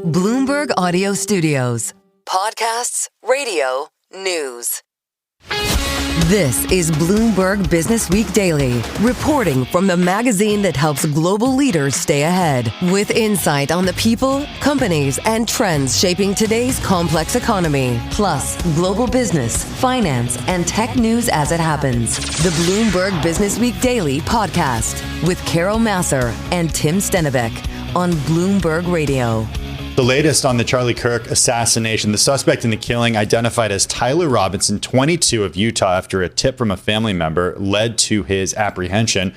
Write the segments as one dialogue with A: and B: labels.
A: Bloomberg Audio Studios. Podcasts, radio, news. This is Bloomberg Businessweek Daily, reporting from the magazine that helps global leaders stay ahead, with insight on the people, companies, and trends shaping today's complex economy, plus global business, finance, and tech news as it happens. The Bloomberg Businessweek Daily podcast with Carol Masser and Tim Stenevec on Bloomberg Radio.
B: The latest on the Charlie Kirk assassination. The suspect in the killing, identified as Tyler Robinson, 22, of Utah, after a tip from a family member led to his apprehension.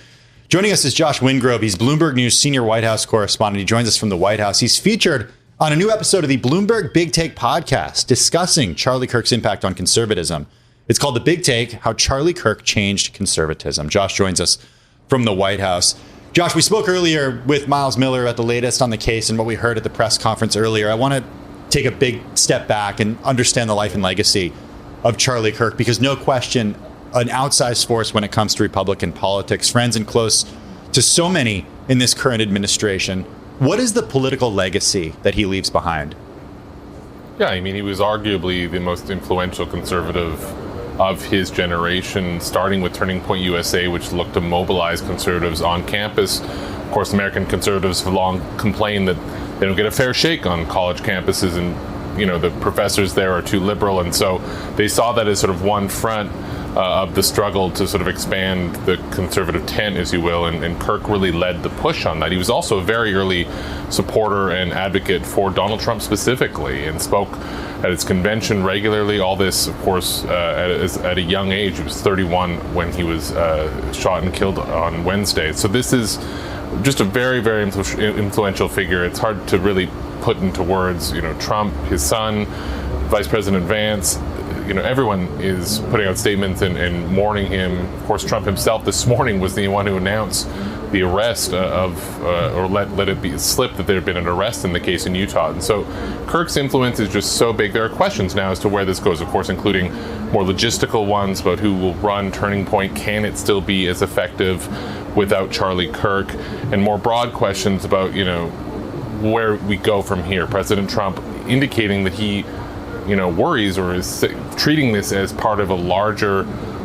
B: Joining us is Josh Wingrove. He's Bloomberg News senior White House correspondent. He joins us from the White House. He's featured on a new episode of the Bloomberg Big Take podcast discussing Charlie Kirk's impact on conservatism. It's called The Big Take: How Charlie Kirk Changed Conservatism. Josh joins us from the White House. Josh, we spoke earlier with Miles Miller at the latest on the case and what we heard at the press conference earlier. I want to take a big step back and understand the life and legacy of Charlie Kirk, because no question, an outsized force when it comes to Republican politics, friends and close to so many in this current administration. What is the political legacy that he leaves behind?
C: Yeah, I mean, he was arguably the most influential conservative of his generation, starting with Turning Point USA, which looked to mobilize conservatives on campus. Of course, American conservatives have long complained that they don't get a fair shake on college campuses, and the professors there are too liberal, and so they saw that as sort of one front of the struggle to sort of expand the conservative tent, as you will, and Kirk really led the push on that. He was also a very early supporter and advocate for Donald Trump specifically, and spoke at his convention regularly. All this, of course, at a young age. He was 31 when he was shot and killed on Wednesday. So this is just a very, very influential figure. It's hard to really put into words. Trump, his son, Vice President Vance, everyone is putting out statements and mourning him. Of course, Trump himself this morning was the one who announced the arrest or let it be slip that there had been an arrest in the case in Utah. And so Kirk's influence is just so big. There are questions now as to where this goes, of course, including more logistical ones about who will run Turning Point. Can it still be as effective without Charlie Kirk? And more broad questions about, where we go from here. President Trump indicating that he worries or is treating this as part of a larger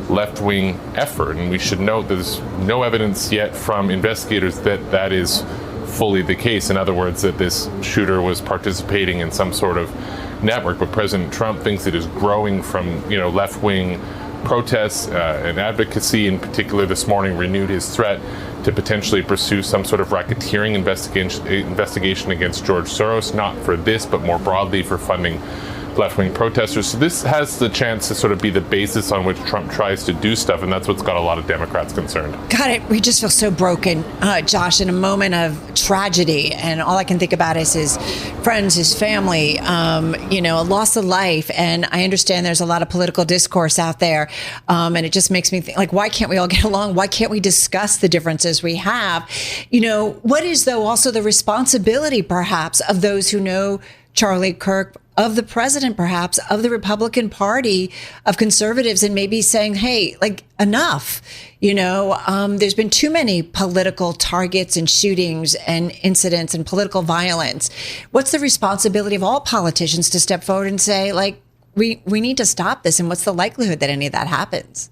C: left-wing effort. And we should note there's no evidence yet from investigators that that is fully the case. In other words, that this shooter was participating in some sort of network. But President Trump thinks it is growing from, left-wing protests and advocacy. In particular, this morning renewed his threat to potentially pursue some sort of racketeering investigation against George Soros, not for this, but more broadly for funding left-wing protesters. So this has the chance to sort of be the basis on which Trump tries to do stuff, and that's what's got a lot of Democrats concerned.
D: God, we just feel so broken, Josh, in a moment of tragedy, and all I can think about is his friends, his family, a loss of life. And I understand there's a lot of political discourse out there, and it just makes me think, like, why can't we all get along? Why can't we discuss the differences we have? What is, though, also the responsibility, perhaps, of those who know Charlie Kirk, of the president, perhaps, of the Republican Party, of conservatives, and maybe saying, hey, enough. There's been too many political targets and shootings and incidents and political violence. What's the responsibility of all politicians to step forward and say, we need to stop this? And what's the likelihood that any of that happens?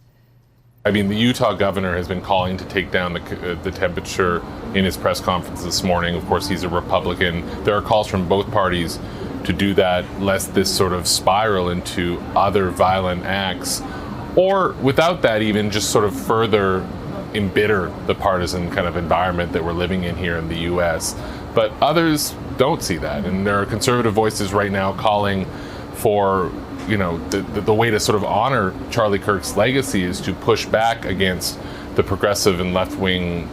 C: I mean, the Utah governor has been calling to take down the temperature in his press conference this morning. Of course, he's a Republican. There are calls from both parties to do that, lest this sort of spiral into other violent acts, or without that, even just sort of further embitter the partisan kind of environment that we're living in here in the U.S. But others don't see that, and there are conservative voices right now calling for the way to sort of honor Charlie Kirk's legacy is to push back against the progressive and left-wing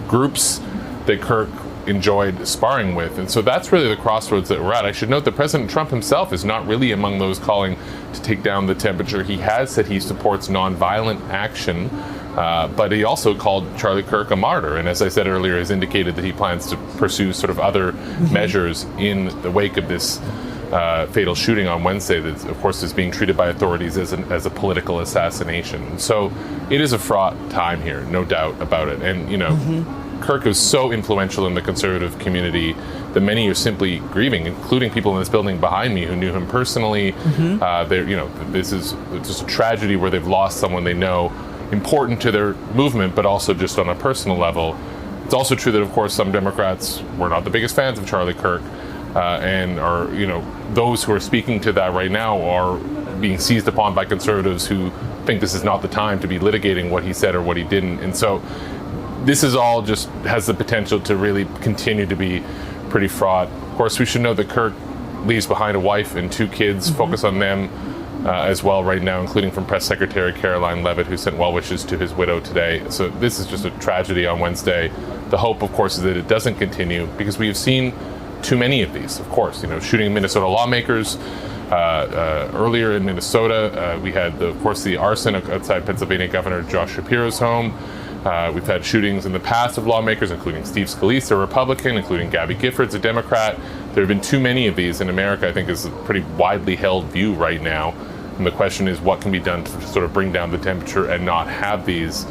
C: groups that Kirk enjoyed sparring with. And so that's really the crossroads that we're at. I should note that President Trump himself is not really among those calling to take down the temperature. He has said he supports nonviolent action, but he also called Charlie Kirk a martyr. And as I said earlier, has indicated that he plans to pursue sort of other measures in the wake of this fatal shooting on Wednesday that, of course, is being treated by authorities as a political assassination. So it is a fraught time here, no doubt about it. And, Kirk is so influential in the conservative community that many are simply grieving, including people in this building behind me who knew him personally. This is just a tragedy where they've lost someone they know important to their movement, but also just on a personal level. It's also true that, of course, some Democrats were not the biggest fans of Charlie Kirk, and are, those who are speaking to that right now are being seized upon by conservatives who think this is not the time to be litigating what he said or what he didn't. And so this is all just has the potential to really continue to be pretty fraught. Of course, we should know that Kirk leaves behind a wife and 2 kids. Focus on them as well right now, including from Press Secretary Caroline Leavitt, who sent well wishes to his widow today. So this is just a tragedy on Wednesday. The hope, of course, is that it doesn't continue, because we have seen too many of these. Of course, shooting Minnesota lawmakers. Earlier in Minnesota, we had, of course, the arson outside Pennsylvania Governor Josh Shapiro's home. We've had shootings in the past of lawmakers, including Steve Scalise, a Republican, including Gabby Giffords, a Democrat. There have been too many of these in America, I think, is a pretty widely held view right now. And the question is, what can be done to sort of bring down the temperature and not have these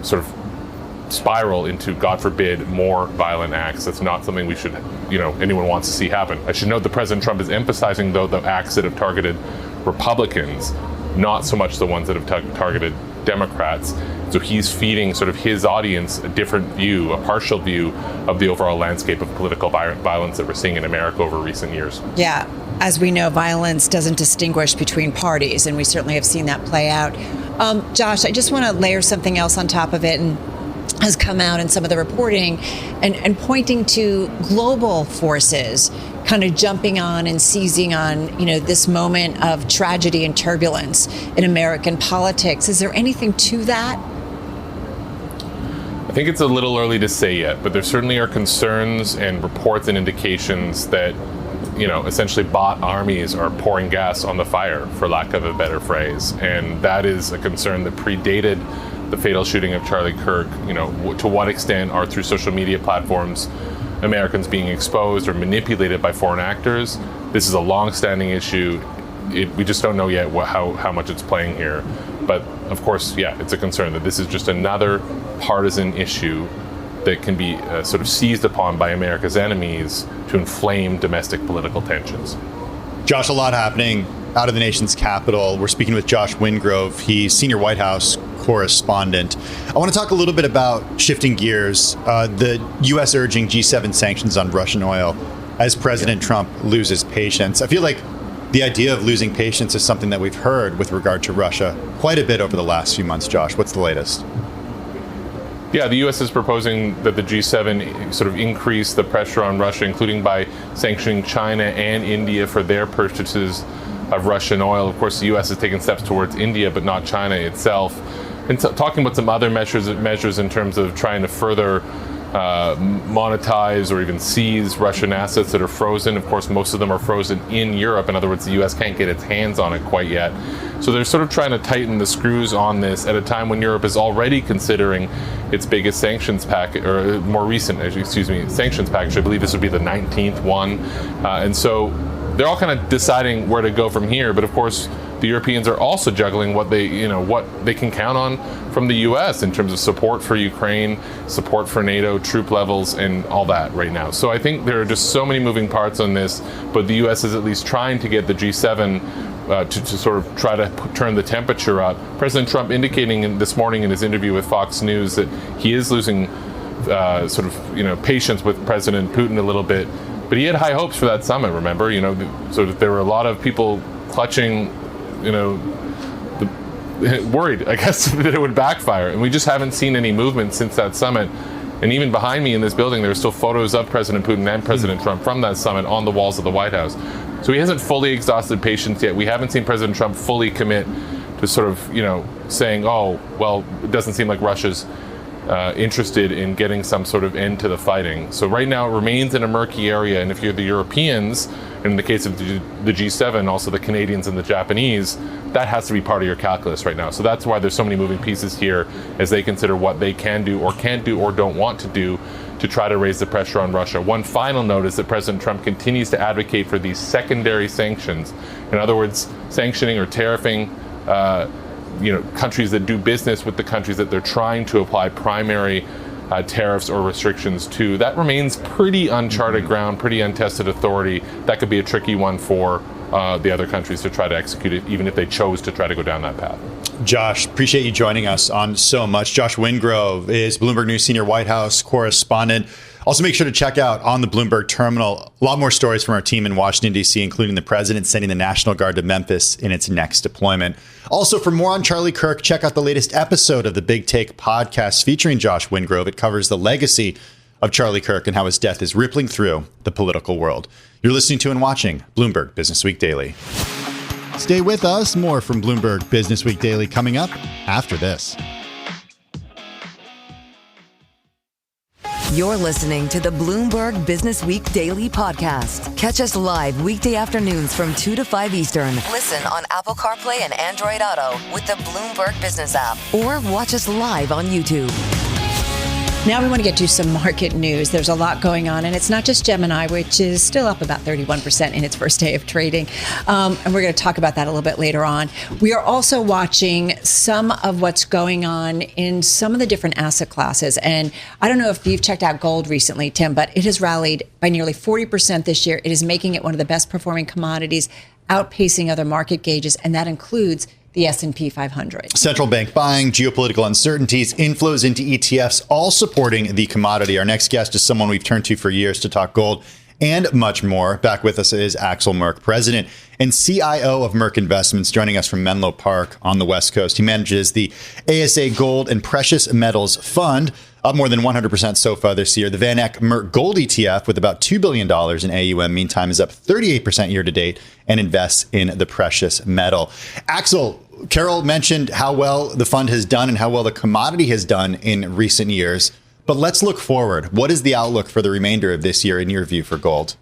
C: sort of spiral into, God forbid, more violent acts. That's not something we should, anyone wants to see happen. I should note that President Trump is emphasizing, though, the acts that have targeted Republicans, not so much the ones that have targeted Democrats. So he's feeding sort of his audience a different view, a partial view of the overall landscape of political violence that we're seeing in America over recent years. Yeah.
D: As we know, violence doesn't distinguish between parties, and we certainly have seen that play out. Josh, I just want to layer something else on top of it, and has come out in some of the reporting and pointing to global forces kind of jumping on and seizing on, this moment of tragedy and turbulence in American politics. Is there anything to that?
C: I think it's a little early to say yet, but there certainly are concerns and reports and indications that, essentially bot armies are pouring gas on the fire, for lack of a better phrase. And that is a concern that predated the fatal shooting of Charlie Kirk. To what extent are, through social media platforms, Americans being exposed or manipulated by foreign actors? This is a long-standing issue. We just don't know yet how much it's playing here. But of course, it's a concern that this is just another partisan issue that can be sort of seized upon by America's enemies to inflame domestic political tensions.
B: Josh, a lot happening out of the nation's capital. We're speaking with Josh Wingrove. He's senior White House correspondent. I want to talk a little bit about shifting gears, the U.S. urging G7 sanctions on Russian oil as President Trump loses patience. I feel like the idea of losing patience is something that we've heard with regard to Russia quite a bit over the last few months. Josh, what's the latest?
C: Yeah, the U.S. is proposing that the G7 sort of increase the pressure on Russia, including by sanctioning China and India for their purchases of Russian oil. Of course, the U.S. has taken steps towards India, but not China itself. And talking about some other measures in terms of trying to further monetize or even seize Russian assets that are frozen. Of course, most of them are frozen in Europe. In other words, the U.S. can't get its hands on it quite yet. So they're sort of trying to tighten the screws on this at a time when Europe is already considering its biggest sanctions package, or more recent, sanctions package. I believe this would be the 19th one. And so they're all kind of deciding where to go from here. But of course, the Europeans are also juggling what they can count on from the U.S. in terms of support for Ukraine, support for NATO, troop levels, and all that right now. So I think there are just so many moving parts on this, but the U.S. is at least trying to get the G7 to sort of try to turn the temperature up. President Trump indicating this morning in his interview with Fox News that he is losing patience with President Putin a little bit, but he had high hopes for that summit, remember? So that there were a lot of people clutching, worried, I guess, that it would backfire. And we just haven't seen any movement since that summit. And even behind me in this building, there are still photos of President Putin and President Trump from that summit on the walls of the White House. So he hasn't fully exhausted patience yet. We haven't seen President Trump fully commit to sort of, saying, oh, well, it doesn't seem like Russia's interested in getting some sort of end to the fighting. So right now it remains in a murky area. And if you're the Europeans, and in the case of the G7, also the Canadians and the Japanese, that has to be part of your calculus right now. So that's why there's so many moving pieces here as they consider what they can do or can't do or don't want to do to try to raise the pressure on Russia. One final note is that President Trump continues to advocate for these secondary sanctions. In other words, sanctioning or tariffing countries that do business with the countries that they're trying to apply primary tariffs or restrictions too. That remains pretty uncharted ground, pretty untested authority. That could be a tricky one for the other countries to try to execute it, even if they chose to try to go down that path.
B: Josh, appreciate you joining us on So Much. Josh Wingrove is Bloomberg News Senior White House correspondent. Also, make sure to check out on the Bloomberg terminal a lot more stories from our team in Washington, D.C., including the president sending the National Guard to Memphis in its next deployment. Also, for more on Charlie Kirk, check out the latest episode of the Big Take podcast featuring Josh Wingrove. It covers the legacy of Charlie Kirk and how his death is rippling through the political world. You're listening to and watching Bloomberg Businessweek Daily. Stay with us. More from Bloomberg Businessweek Daily coming up after this.
A: You're listening to the Bloomberg Businessweek Daily podcast. Catch us live weekday afternoons from 2 to 5 Eastern. Listen on Apple CarPlay and Android Auto with the Bloomberg Business app, or watch us live on YouTube.
D: Now we want to get to some market news. There's a lot going on, and it's not just Gemini, which is still up about 31% in its first day of trading. And we're going to talk about that a little bit later on. We are also watching some of what's going on in some of the different asset classes. And I don't know if you've checked out gold recently, Tim, but it has rallied by nearly 40% this year. It is making it one of the best performing commodities, outpacing other market gauges, and that includes the S&P 500.
B: Central bank buying, geopolitical uncertainties, inflows into ETFs, all supporting the commodity. Our next guest is someone we've turned to for years to talk gold and much more. Back with us is Axel Merk, president and CIO of Merk Investments, joining us from Menlo Park on the West Coast. He manages the ASA Gold and Precious Metals Fund, up more than 100% so far this year. The Van Eck Merk Gold ETF, with about $2 billion in AUM, meantime, is up 38% year to date and invests in the precious metal. Axel, Carol mentioned how well the fund has done and how well the commodity has done in recent years. But let's look forward. What is the outlook for the remainder of this year in your view for gold?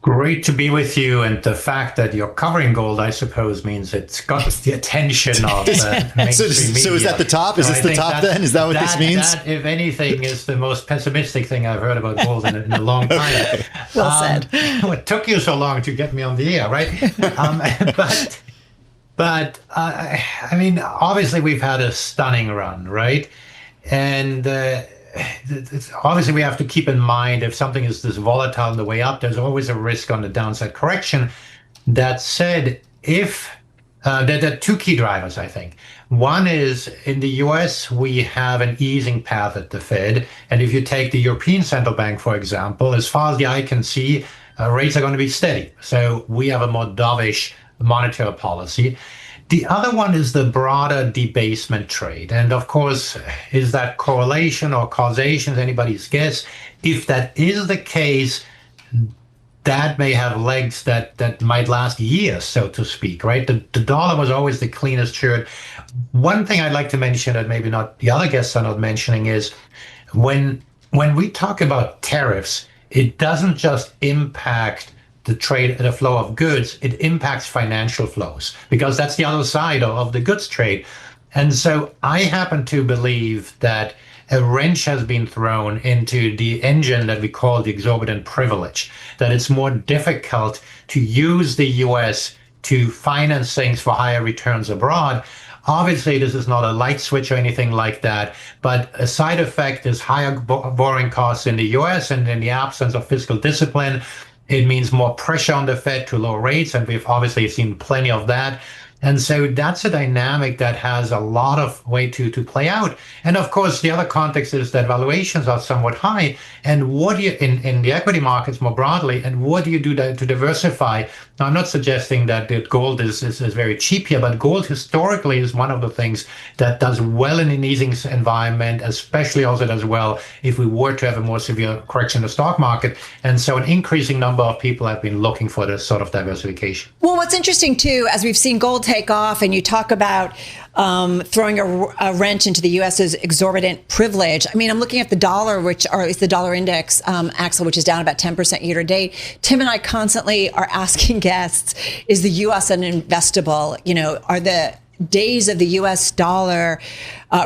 E: Great to be with you. And the fact that you're covering gold, I suppose, means it's got the attention of mainstream media.
B: So is that the top? Is this the top then? Is that what this means?
E: That, if anything, is the most pessimistic thing I've heard about gold in a long time.
B: Okay.
D: Well said.
E: It took you so long to get me on the air, right? But I mean, obviously, we've had a stunning run, right? And obviously, we have to keep in mind if something is this volatile on the way up, there's always a risk on the downside correction. That said, if there are two key drivers, I think. One is in the US, we have an easing path at the Fed. And if you take the European Central Bank, for example, as far as the eye can see, rates are going to be steady. So we have a more dovish monetary policy. The other one is the broader debasement trade. And of course, is that correlation or causation, anybody's guess? If that is the case, that may have legs that might last years, so to speak, right? The dollar was always the cleanest shirt. One thing I'd like to mention that maybe not the other guests are not mentioning is when we talk about tariffs, it doesn't just impact the trade, the flow of goods, it impacts financial flows because that's the other side of the goods trade. And so I happen to believe that a wrench has been thrown into the engine that we call the exorbitant privilege, that it's more difficult to use the US to finance things for higher returns abroad. Obviously, this is not a light switch or anything like that, but a side effect is higher borrowing costs in the US, and in the absence of fiscal discipline, it means more pressure on the Fed to lower rates, and we've obviously seen plenty of that. And so that's a dynamic that has a lot of way to play out. And of course, the other context is that valuations are somewhat high. And what do you, in the equity markets more broadly, and what do you do to diversify? Now, I'm not suggesting that gold is very cheap here, but gold historically is one of the things that does well in an easing environment, especially also does well if we were to have a more severe correction in the stock market. And so an increasing number of people have been looking for this sort of diversification.
D: Well, what's interesting, too, as we've seen gold take off, and you talk about throwing a wrench into the U.S.'s exorbitant privilege. I mean, I'm looking at the dollar, or at least the dollar index, Axel, which is down about 10% year to date. Tim and I constantly are asking guests, is the U.S. an investable? You know, are the days of the U.S. dollar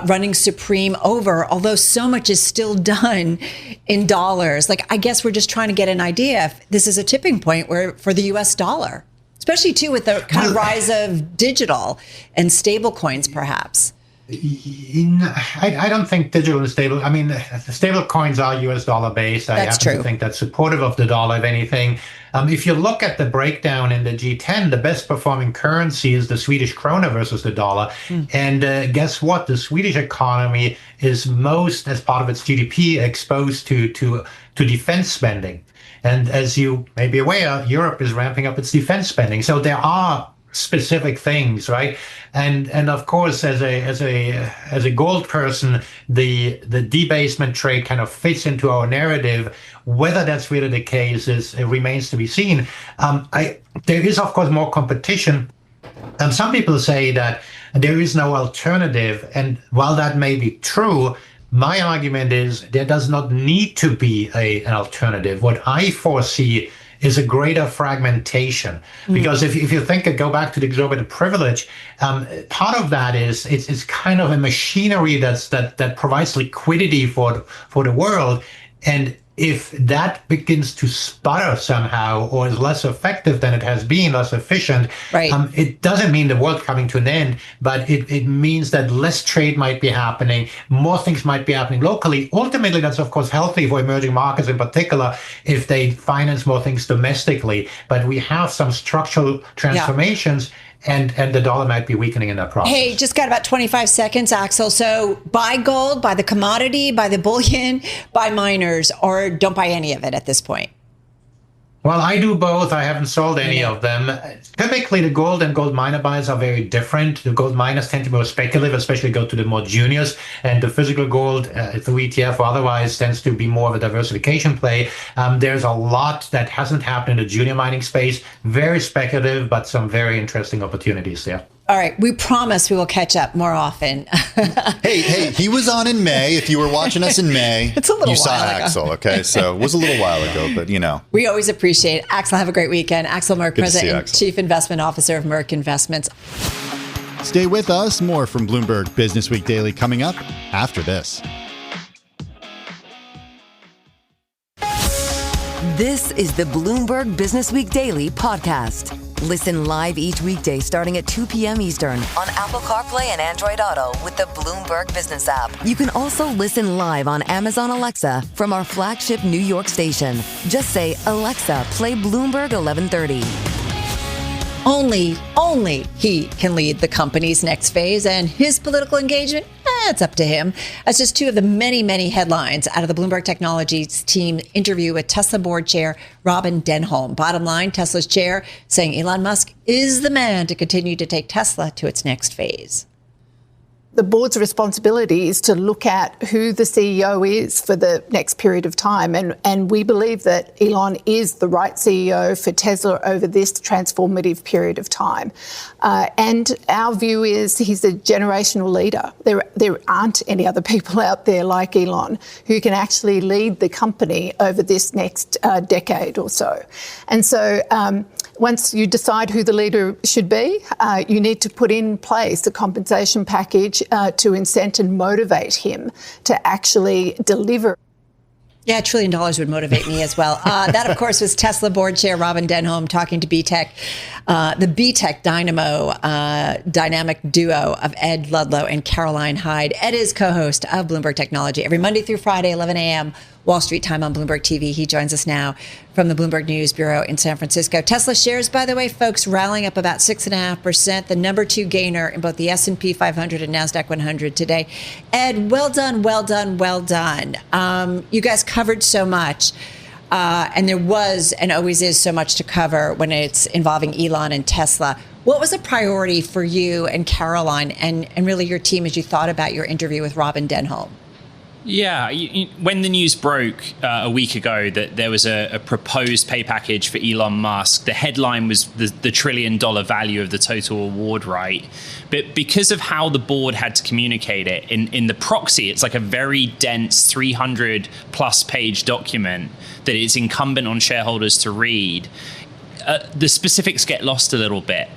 D: running supreme over, although so much is still done in dollars? Like, I guess we're just trying to get an idea if this is a tipping point for the U.S. dollar. Especially, too, with the kind of rise of digital and stable coins, perhaps.
E: I don't think digital is stable. I mean, stable coins are US dollar based. I happen to think that's supportive of the dollar, if anything. If you look at the breakdown in the G10, the best performing currency is the Swedish krona versus the dollar. And guess what? The Swedish economy is most, as part of its GDP, exposed to defense spending. And as you may be aware, Europe is ramping up its defense spending. So there are specific things, right? And of course, as a gold person, the debasement trade kind of fits into our narrative. Whether that's really the case it remains to be seen. There is, of course, more competition. Some people say that there is no alternative, and while that may be true, my argument is there does not need to be an alternative. What I foresee is a greater fragmentation. Because if you go back to the exorbitant privilege, part of that is it's kind of a machinery that provides liquidity for the world. And if that begins to sputter somehow or is less effective than it has been, less efficient, it doesn't mean the world's coming to an end, but it means that less trade might be happening, more things might be happening locally. Ultimately, that's of course healthy for emerging markets in particular if they finance more things domestically. But we have some structural transformations. And the dollar might be weakening in that process.
D: Hey, just got about 25 seconds, Axel. So buy gold, buy the commodity, buy the bullion, buy miners, or don't buy any of it at this point.
E: Well, I do both. I haven't sold any of them. Typically, the gold and gold miner buys are very different. The gold miners tend to be more speculative, especially go to the more juniors. And the physical gold, through ETF or otherwise, tends to be more of a diversification play. There's a lot that hasn't happened in the junior mining space. Very speculative, but some very interesting opportunities there.
D: All right. We promise we will catch up more often.
B: Hey, he was on in May. If you were watching us in May,
D: it's a little
B: you saw Axel. Okay. So it was a little while ago, but you know.
D: We always appreciate it. Axel, have a great weekend. Axel Merck, President and Chief Investment Officer of Merck Investments.
B: Stay with us. More from Bloomberg Businessweek Daily coming up after this.
A: This is the Bloomberg Businessweek Daily podcast. Listen live each weekday starting at 2 p.m. Eastern on Apple CarPlay and Android Auto with the Bloomberg Business app. You can also listen live on Amazon Alexa from our flagship New York station. Just say, Alexa, play Bloomberg 1130.
D: Only he can lead the company's next phase, and his political engagement, it's up to him. That's just two of the many, many headlines out of the Bloomberg Technologies team interview with Tesla board chair Robin Denholm. Bottom line, Tesla's chair saying Elon Musk is the man to continue to take Tesla to its next phase.
F: The board's responsibility is to look at who the CEO is for the next period of time. And we believe that Elon is the right CEO for Tesla over this transformative period of time. And our view is he's a generational leader. There aren't any other people out there like Elon who can actually lead the company over this next decade or so. And so once you decide who the leader should be, you need to put in place a compensation package to incent and motivate him to actually deliver.
D: Yeah, $1 trillion would motivate me as well. That, of course, was Tesla board chair Robin Denholm talking to BTech, the BTech Dynamo dynamic duo of Ed Ludlow and Caroline Hyde. Ed is co-host of Bloomberg Technology every Monday through Friday, 11 a.m. Wall Street time on Bloomberg TV. He joins us now from the Bloomberg News Bureau in San Francisco. Tesla shares, by the way, folks, rallying up about 6.5%, the number 2 gainer in both the S&P 500 and NASDAQ 100 today. Ed, well done. You guys covered so much. And there was and always is so much to cover when it's involving Elon and Tesla. What was a priority for you and Caroline and really your team as you thought about your interview with Robin Denholm?
G: Yeah, when the news broke a week ago that there was a proposed pay package for Elon Musk, the headline was the $1 trillion value of the total award, right? But because of how the board had to communicate it in the proxy, it's like a very dense 300 plus page document that it's incumbent on shareholders to read. The specifics get lost a little bit.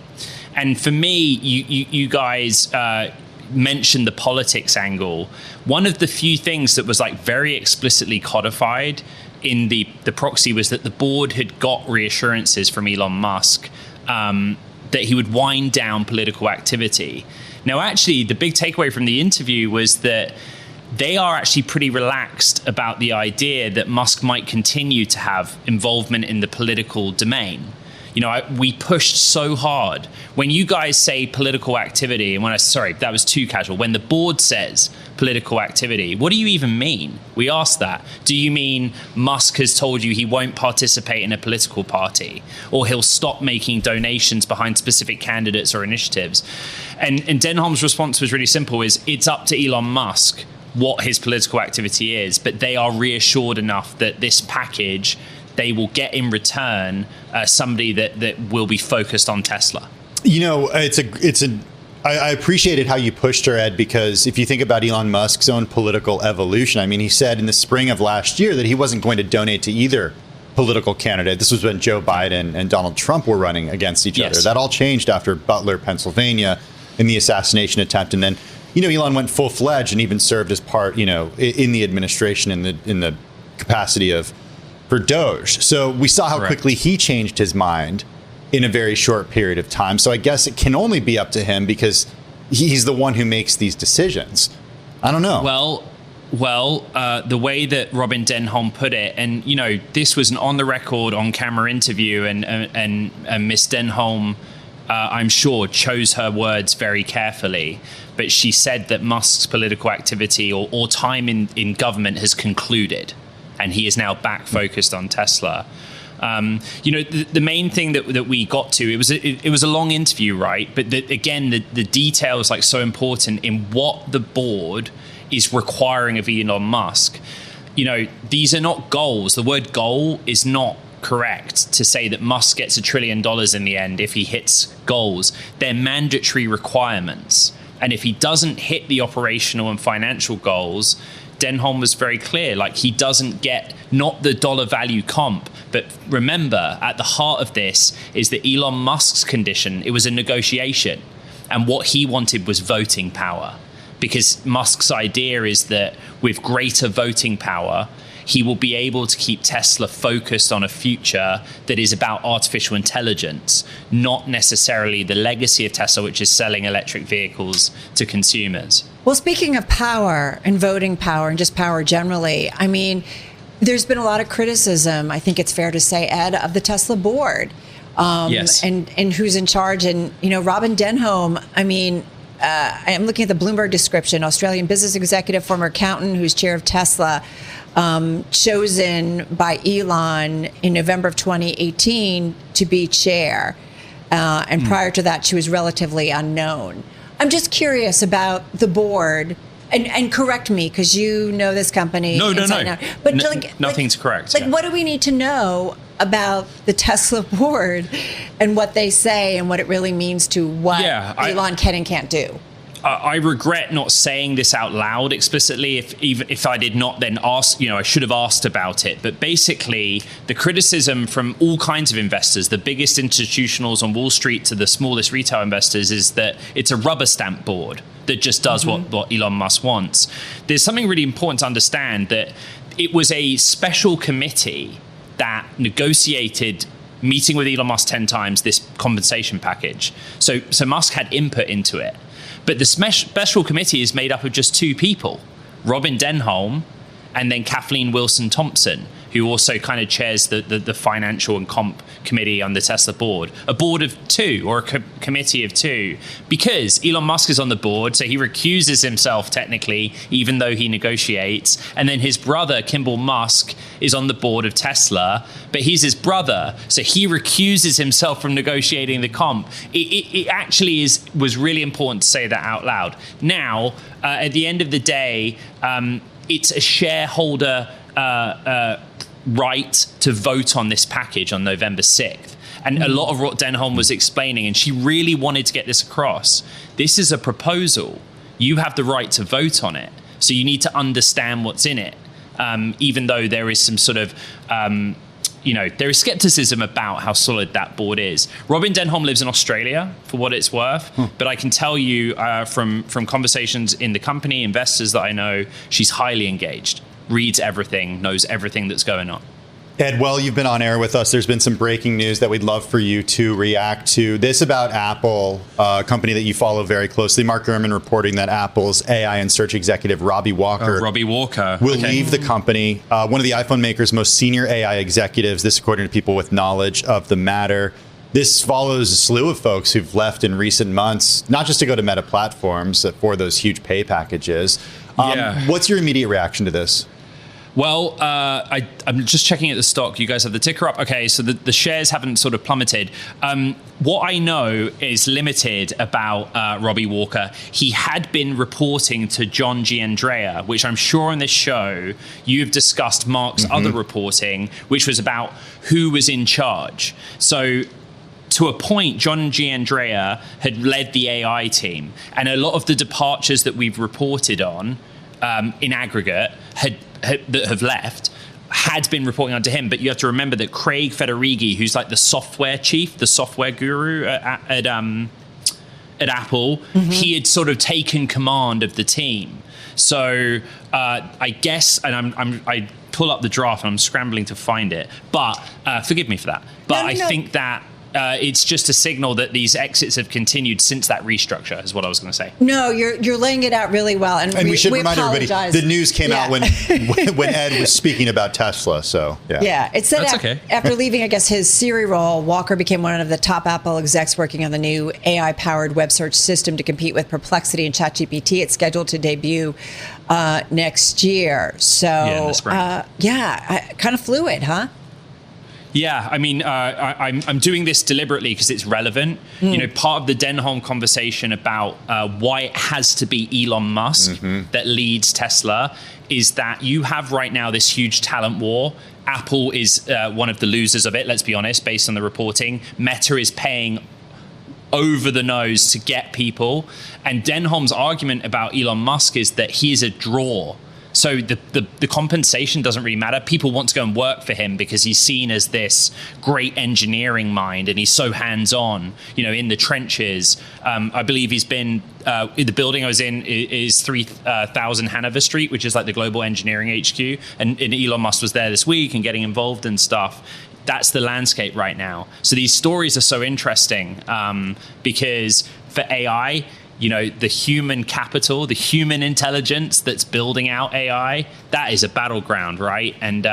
G: And for me, you guys mentioned the politics angle. One of the few things that was like very explicitly codified in the proxy was that the board had got reassurances from Elon Musk that he would wind down political activity. Now, actually, the big takeaway from the interview was that they are actually pretty relaxed about the idea that Musk might continue to have involvement in the political domain. You know, we pushed so hard. When you guys say political activity, and that was too casual. When the board says political activity, what do you even mean? We asked that. Do you mean Musk has told you he won't participate in a political party, or he'll stop making donations behind specific candidates or initiatives? And Denholm's response was really simple: it's up to Elon Musk what his political activity is, but they are reassured enough that this package, they will get in return somebody that will be focused on Tesla.
B: You know, I appreciated how you pushed her, Ed, because if you think about Elon Musk's own political evolution, I mean, he said in the spring of last year that he wasn't going to donate to either political candidate. This was when Joe Biden and Donald Trump were running against each other. That all changed after Butler, Pennsylvania, in the assassination attempt. And then, you know, Elon went full-fledged and even served as part, you know, in the administration in the capacity of for Doge. So we saw how quickly he changed his mind in a very short period of time. So I guess it can only be up to him because he's the one who makes these decisions. I don't know.
G: Well, the way that Robin Denholm put it, and you know, this was an on-the-record, on-camera interview, and Miss Denholm, I'm sure, chose her words very carefully. But she said that Musk's political activity or time in government has concluded, and he is now back focused on Tesla. You know, the main thing that we got to, it was a long interview, right? But again, the detail is like so important in what the board is requiring of Elon Musk. You know, these are not goals. The word goal is not correct to say that Musk gets $1 trillion in the end if he hits goals. They're mandatory requirements. And if he doesn't hit the operational and financial goals, Denholm was very clear, like he doesn't get not the dollar value comp. But remember, at the heart of this is that Elon Musk's condition, it was a negotiation. And what he wanted was voting power. Because Musk's idea is that with greater voting power, he will be able to keep Tesla focused on a future that is about artificial intelligence, not necessarily the legacy of Tesla, which is selling electric vehicles to consumers.
D: Well, speaking of power and voting power and just power generally, I mean, there's been a lot of criticism, I think it's fair to say, Ed, of the Tesla board
G: yes.
D: and who's in charge. And, you know, Robin Denholm, I mean, I'm looking at the Bloomberg description, Australian business executive, former accountant who's chair of Tesla, chosen by Elon in November of 2018 to be chair. And prior to that, she was relatively unknown. I'm just curious about the board, and correct me because you know this company.
G: No.
D: But
G: nothing's correct.
D: Like, what do we need to know about the Tesla board and what they say and what it really means to what Elon can and can't do?
G: I regret not saying this out loud explicitly. If I did not then ask, you know, I should have asked about it. But basically, the criticism from all kinds of investors, the biggest institutionals on Wall Street to the smallest retail investors, is that it's a rubber stamp board that just does what Elon Musk wants. There's something really important to understand, that it was a special committee that negotiated, meeting with Elon Musk 10 times, this compensation package. So Musk had input into it. But the special committee is made up of just two people, Robin Denholm and then Kathleen Wilson-Thompson, who also kind of chairs the financial and comp committee on the Tesla board. A board of two, or a committee of two, because Elon Musk is on the board, so he recuses himself technically, even though he negotiates. And then his brother, Kimball Musk, is on the board of Tesla, but he's his brother, so he recuses himself from negotiating the comp. It actually was really important to say that out loud. Now, at the end of the day, it's a shareholder right to vote on this package on November 6th. And a lot of what Denholm was explaining, and she really wanted to get this across, this is a proposal. You have the right to vote on it. So you need to understand what's in it. Even though there is some sort of, there is skepticism about how solid that board is. Robin Denholm lives in Australia, for what it's worth. But I can tell you from conversations in the company, investors that I know, she's highly engaged, reads everything, knows everything that's going on.
B: Ed, while you've been on air with us, there's been some breaking news that we'd love for you to react to. This about Apple, a company that you follow very closely. Mark Gurman reporting that Apple's AI and search executive, Robbie Walker, will leave the company. One of the iPhone maker's most senior AI executives, this according to people with knowledge of the matter. This follows a slew of folks who've left in recent months, not just to go to Meta platforms for those huge pay packages. What's your immediate reaction to this?
G: Well, I'm just checking at the stock. You guys have the ticker up. Okay, so the shares haven't sort of plummeted. What I know is limited about Robbie Walker. He had been reporting to John Giandrea, which I'm sure on this show you've discussed Mark's other reporting, which was about who was in charge. So to a point, John Giandrea had led the AI team, and a lot of the departures that we've reported on in aggregate that have left had been reporting onto him. But you have to remember that Craig Federighi, who's like the software chief, the software guru at Apple, he had sort of taken command of the team. So I guess, and I pull up the draft and I'm scrambling to find it, but forgive me for that. But I think that it's just a signal that these exits have continued since that restructure, is what I was going to say.
D: No, you're laying it out really well. And
B: we should remind everybody, the news came out when Ed was speaking about Tesla. So,
D: yeah. It said after leaving, I guess, his Siri role, Walker became one of the top Apple execs working on the new AI-powered web search system to compete with Perplexity and ChatGPT. It's scheduled to debut next year. So,
G: in the spring.
D: Kind of fluid, huh?
G: Yeah, I mean, I'm doing this deliberately because it's relevant. You know, part of the Denholm conversation about why it has to be Elon Musk that leads Tesla is that you have right now this huge talent war. Apple is one of the losers of it, let's be honest, based on the reporting. Meta is paying over the nose to get people. And Denholm's argument about Elon Musk is that he's a draw. So the compensation doesn't really matter. People want to go and work for him because he's seen as this great engineering mind, and he's so hands-on, you know, in the trenches. I believe he's been in the building I was in is 3000 Hanover Street, which is like the global engineering HQ. And Elon Musk was there this week and getting involved in stuff. That's the landscape right now. So these stories are so interesting because for AI, you know, the human capital, the human intelligence that's building out AI, that is a battleground, right? And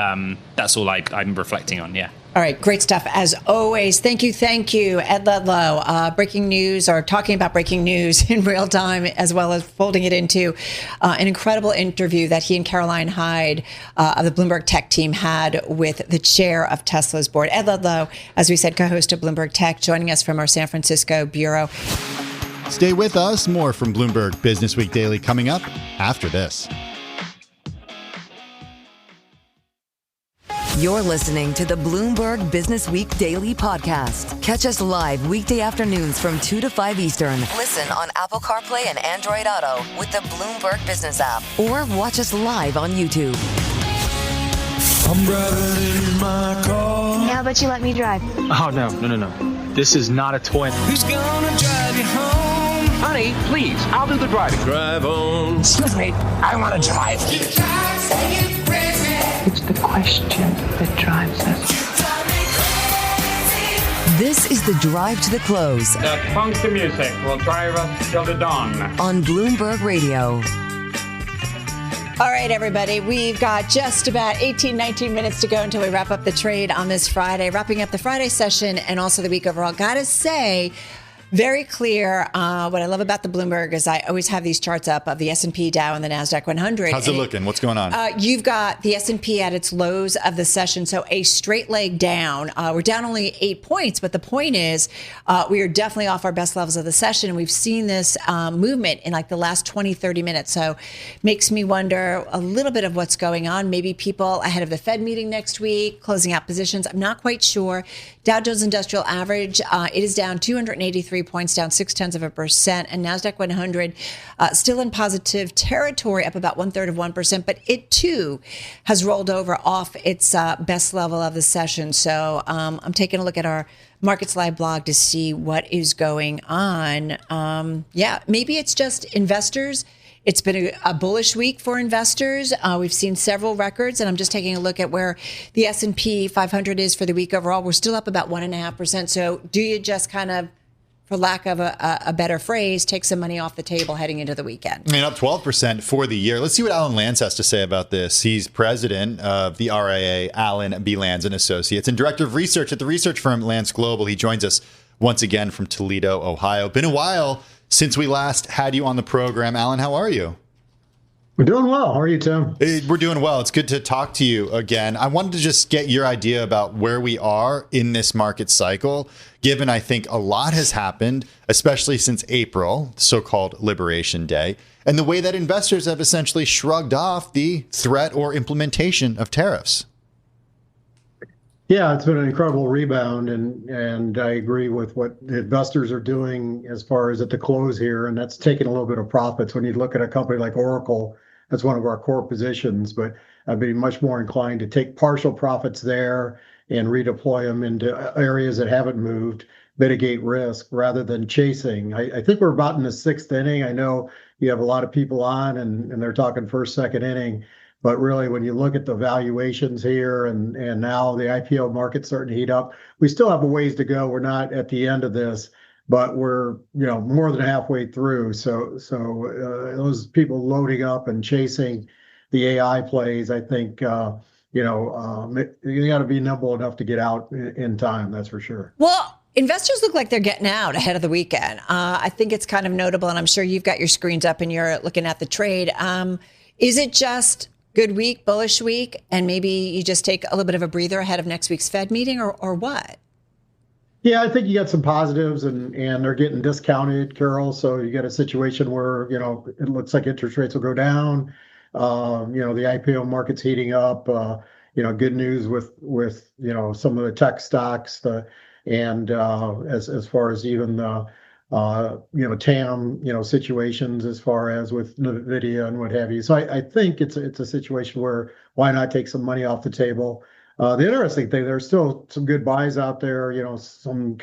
G: that's all I'm reflecting on,
D: All right, great stuff. As always, thank you, Ed Ludlow. Breaking news, or talking about breaking news in real time, as well as folding it into an incredible interview that he and Caroline Hyde of the Bloomberg Tech team had with the chair of Tesla's board. Ed Ludlow, as we said, co-host of Bloomberg Tech, joining us from our San Francisco bureau.
B: Stay with us. More from Bloomberg Businessweek Daily coming up after this.
A: You're listening to the Bloomberg Businessweek Daily podcast. Catch us live weekday afternoons from 2 to 5 Eastern. Listen on Apple CarPlay and Android Auto with the Bloomberg Business app, or watch us live on YouTube.
H: I'm driving in my car.
I: How about you let me drive?
J: Oh, no. This is not a toy.
H: Who's gonna drive you home?
J: Honey, please, I'll do the driving.
H: Drive on.
J: Excuse me, I want to drive.
I: It's the question that drives us.
A: This is the drive to the close.
K: That funky music will drive us till the dawn.
A: On Bloomberg Radio.
D: All right, everybody, we've got just about 19 minutes to go until we wrap up the trade on this Friday, wrapping up the Friday session and also the week overall. Gotta say, very clear. What I love about the Bloomberg is I always have these charts up of the S&P, Dow, and the NASDAQ 100.
B: How's it looking? What's going on?
D: You've got the S&P at its lows of the session, so a straight leg down. We're down only 8 points, but the point is we are definitely off our best levels of the session. We've seen this movement in like the last 20, 30 minutes. So makes me wonder a little bit of what's going on. Maybe people ahead of the Fed meeting next week, closing out positions. I'm not quite sure. Dow Jones Industrial Average, it is down 283 points, down 0.6%, and NASDAQ 100 still in positive territory, up about 1/3%, but it too has rolled over off its best level of the session. So I'm taking a look at our Markets Live blog to see what is going on. Maybe it's just investors It's been a bullish week for investors. We've seen several records, and I'm just taking a look at where the S&P 500 is for the week overall. We're still up about 1.5%. So do you just kind of, for lack of a better phrase, take some money off the table heading into the weekend?
B: I mean, up 12% for the year. Let's see what Alan Lance has to say about this. He's president of the RIA, Allen B. Lands and Associates, and director of research at the research firm Lance Global. He joins us once again from Toledo, Ohio. Been a while since we last had you on the program. Alan, how are you?
L: We're doing well. How are you, Tim?
B: We're doing well. It's good to talk to you again. I wanted to just get your idea about where we are in this market cycle, given I think a lot has happened, especially since April, so-called Liberation Day, and the way that investors have essentially shrugged off the threat or implementation of tariffs.
L: Yeah, it's been an incredible rebound, and I agree with what the investors are doing as far as at the close here, and that's taking a little bit of profits. When you look at a company like Oracle, that's one of our core positions, but I'd be much more inclined to take partial profits there and redeploy them into areas that haven't moved, mitigate risk rather than chasing. I think we're about in the sixth inning. I know you have a lot of people on, and they're talking first, second inning. But really, when you look at the valuations here and now the IPO market's starting to heat up, we still have a ways to go. We're not at the end of this, but we're more than halfway through. So those people loading up and chasing the AI plays, I think you got to be nimble enough to get out in time. That's for sure.
D: Well, investors look like they're getting out ahead of the weekend. I think it's kind of notable, and I'm sure you've got your screens up and you're looking at the trade. Is it just good week, bullish week, and maybe you just take a little bit of a breather ahead of next week's Fed meeting, or what?
L: Yeah, I think you got some positives, and they're getting discounted, Carol. So you got a situation where, it looks like interest rates will go down. The IPO market's heating up. Good news with some of the tech stocks, and as far as even the TAM, situations as far as with NVIDIA and what have you. So I think it's a situation where why not take some money off the table? The interesting thing, there's still some good buys out there, some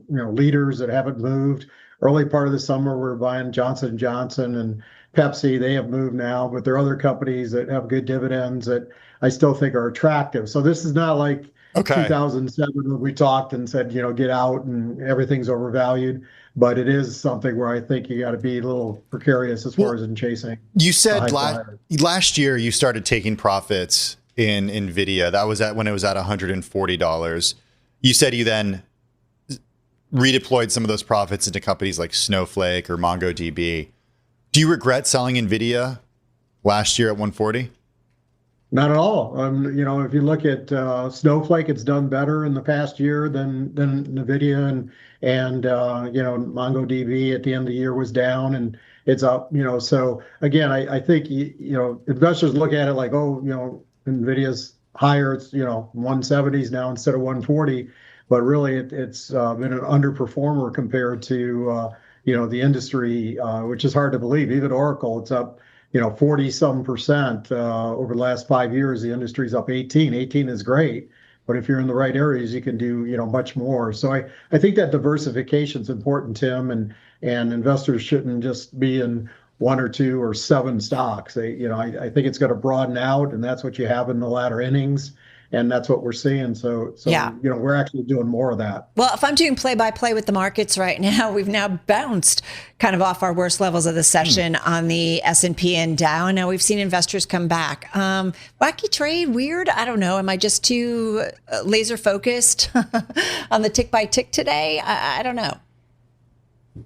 L: leaders that haven't moved. Early part of the summer, we're buying Johnson & Johnson and Pepsi. They have moved now, but there are other companies that have good dividends that I still think are attractive. So this is not like 2007 when we talked and said, get out and everything's overvalued. But it is something where I think you got to be a little precarious as far as in chasing.
B: You said last year you started taking profits in NVIDIA. That was when it was at $140. You said you then redeployed some of those profits into companies like Snowflake or MongoDB. Do you regret selling NVIDIA last year at 140?
L: Not at all. If you look at Snowflake, it's done better in the past year than NVIDIA, and MongoDB at the end of the year was down, and it's up. So again, I think investors look at it like, NVIDIA's higher. It's 170s now instead of 140, but really it's been an underperformer compared to the industry, which is hard to believe. Even Oracle, it's up 40-some% over the last 5 years. The industry's up 18. 18 is great, but if you're in the right areas, you can do much more. So I think that diversification is important, Tim, and investors shouldn't just be in one or two or seven stocks. I think it's going to broaden out, and that's what you have in the latter innings. And that's what we're seeing. So yeah. We're actually doing more of that.
D: Well, if I'm doing play-by-play with the markets right now, we've now bounced kind of off our worst levels of the session on the S&P and Dow. And now we've seen investors come back. Wacky trade, weird. I don't know. Am I just too laser focused on the tick by tick today? I don't know.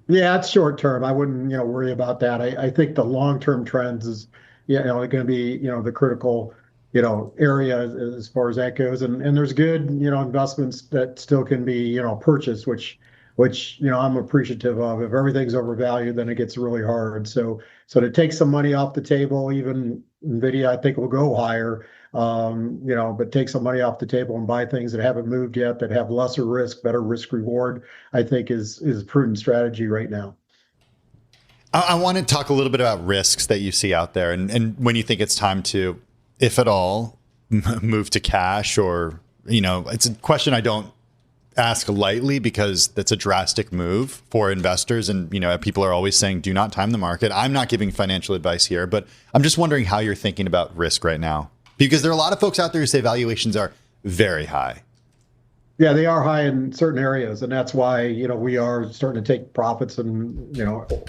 L: Yeah, it's short term. I wouldn't worry about that. I think the long-term trends is going to be the critical area as far as that goes, and there's good investments that still can be purchased, which I'm appreciative of. If everything's overvalued, then it gets really hard. So to take some money off the table, even NVIDIA I think will go higher, but take some money off the table and buy things that haven't moved yet, that have lesser risk, better risk reward, I think is a prudent strategy right now.
B: I want to talk a little bit about risks that you see out there, and when you think it's time to, if at all, move to cash, or it's a question I don't ask lightly because that's a drastic move for investors. And, people are always saying, do not time the market. I'm not giving financial advice here, but I'm just wondering how you're thinking about risk right now, because there are a lot of folks out there who say valuations are very high.
L: Yeah, they are high in certain areas, and that's why we are starting to take profits, and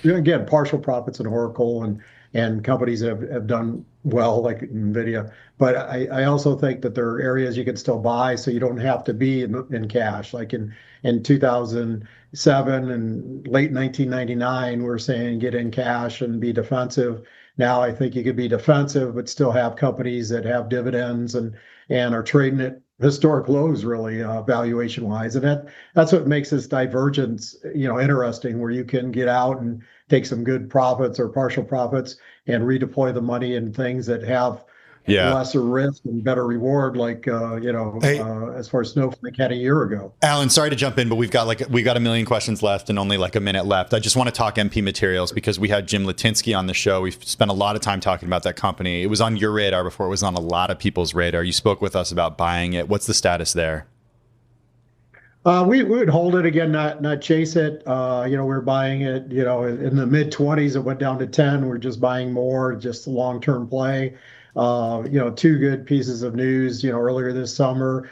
L: again, partial profits in Oracle and companies that have done well, like NVIDIA. But I also think that there are areas you can still buy, so you don't have to be in cash. Like in 2007 and late 1999, we're saying get in cash and be defensive. Now I think you could be defensive, but still have companies that have dividends and are trading at historic lows, really, valuation wise. And that's what makes this divergence, interesting, where you can get out and take some good profits or partial profits and redeploy the money in things that have lesser risk and better reward, like as far as Snowflake had a year ago.
B: Alan, sorry to jump in, but we've got a million questions left and only like a minute left. I just want to talk MP Materials because we had Jim Litinsky on the show. We've spent a lot of time talking about that company. It was on your radar before it was on a lot of people's radar. You spoke with us about buying it. What's the status there?
L: We would hold it again, not chase it. We're buying it, in the mid 20s. It went down to 10. We're just buying more, just a long-term play. Two good pieces of news. Earlier this summer,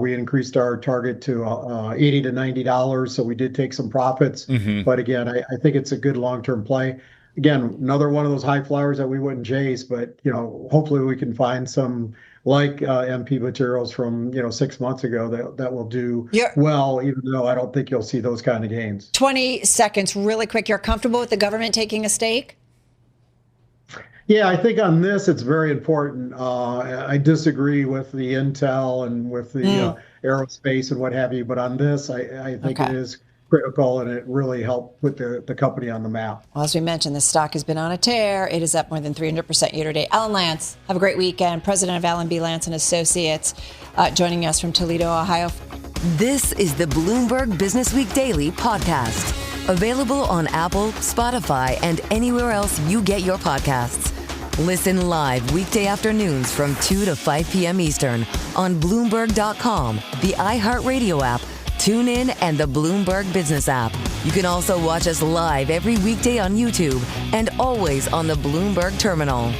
L: we increased our target to $80 to $90. So we did take some profits. Mm-hmm. But again, I think it's a good long-term play. Again, another one of those high flyers that we wouldn't chase, but hopefully we can find some like MP Materials from 6 months ago that will do well, even though I don't think you'll see those kind of gains.
D: 20 seconds, really quick. You're comfortable with the government taking a stake?
L: Yeah, I think on this it's very important. I disagree with the Intel and with the aerospace and what have you, but on this, I think it is critical, and it really helped put the company on the map.
D: Well, as we mentioned, the stock has been on a tear. It is up more than 300% year to date. Alan Lance, have a great weekend. President of Allen B. Lance and Associates, joining us from Toledo, Ohio.
A: This is the Bloomberg Businessweek Daily podcast. Available on Apple, Spotify, and anywhere else you get your podcasts. Listen live weekday afternoons from 2 to 5 p.m. Eastern on Bloomberg.com, the iHeartRadio app, TuneIn, and the Bloomberg Business app. You can also watch us live every weekday on YouTube and always on the Bloomberg Terminal.